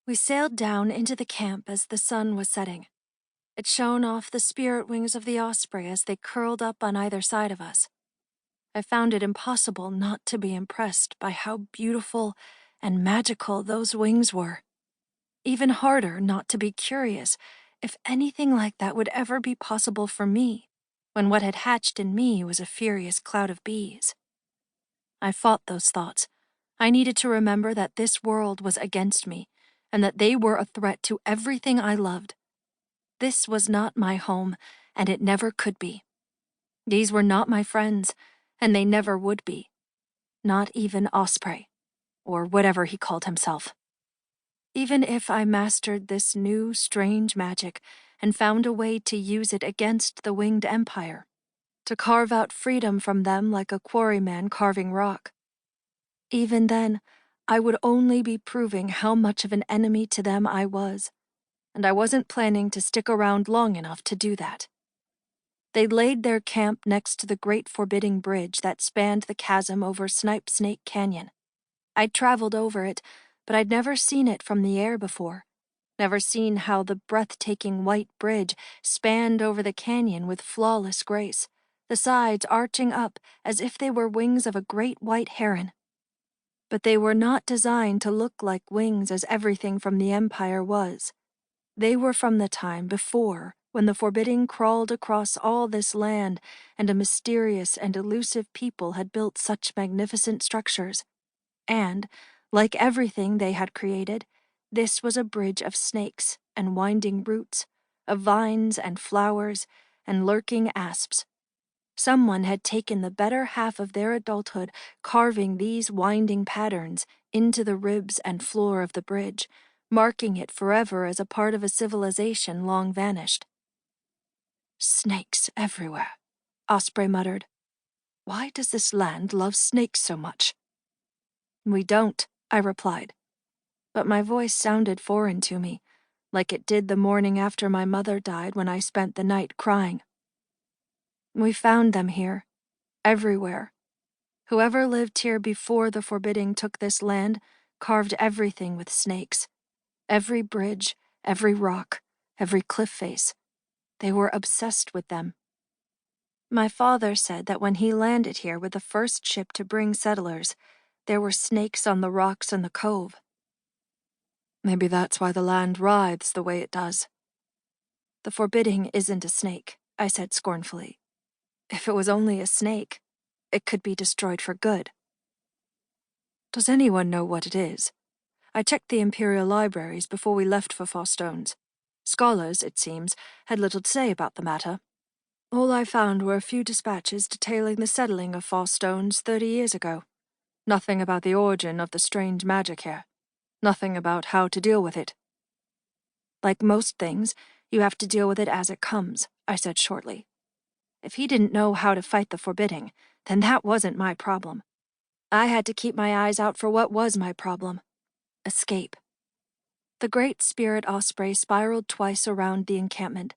We sailed down into the camp as the sun was setting. It shone off the spirit wings of the osprey as they curled up on either side of us. I found it impossible not to be impressed by how beautiful and magical those wings were. Even harder not to be curious if anything like that would ever be possible for me, when what had hatched in me was a furious cloud of bees. I fought those thoughts. I needed to remember that this world was against me, and that they were a threat to everything I loved. This was not my home, and it never could be. These were not my friends, and they never would be. Not even Osprey, or whatever he called himself. Even if I mastered this new, strange magic and found a way to use it against the winged empire, to carve out freedom from them like a quarryman carving rock, even then, I would only be proving how much of an enemy to them I was, and I wasn't planning to stick around long enough to do that. They laid their camp next to the great forbidding bridge that spanned the chasm over Snipe Snake Canyon. I'd traveled over it, but I'd never seen it from the air before, never seen how the breathtaking white bridge spanned over the canyon with flawless grace, the sides arching up as if they were wings of a great white heron. But they were not designed to look like wings as everything from the Empire was. They were from the time before, when the forbidding crawled across all this land and a mysterious and elusive people had built such magnificent structures. And, like everything they had created, this was a bridge of snakes and winding roots, of vines and flowers and lurking asps. Someone had taken the better half of their adulthood carving these winding patterns into the ribs and floor of the bridge, marking it forever as a part of a civilization long vanished. "Snakes everywhere," Osprey muttered. "Why does this land love snakes so much?" "We don't," I replied. But my voice sounded foreign to me, like it did the morning after my mother died when I spent the night crying. "We found them here. Everywhere. Whoever lived here before the forbidding took this land carved everything with snakes. Every bridge, every rock, every cliff face. They were obsessed with them. My father said that when he landed here with the first ship to bring settlers, there were snakes on the rocks in the cove. Maybe that's why the land writhes the way it does." "The forbidding isn't a snake," I said scornfully. "If it was only a snake, it could be destroyed for good." "Does anyone know what it is? I checked the Imperial libraries before we left for Fawstones. Scholars, it seems, had little to say about the matter. All I found were a few dispatches detailing the settling of Fawstones 30 years ago. Nothing about the origin of the strange magic here. Nothing about how to deal with it." "Like most things, you have to deal with it as it comes," I said shortly. If he didn't know how to fight the forbidding, then that wasn't my problem. I had to keep my eyes out for what was my problem. Escape. The great spirit osprey spiraled twice around the encampment,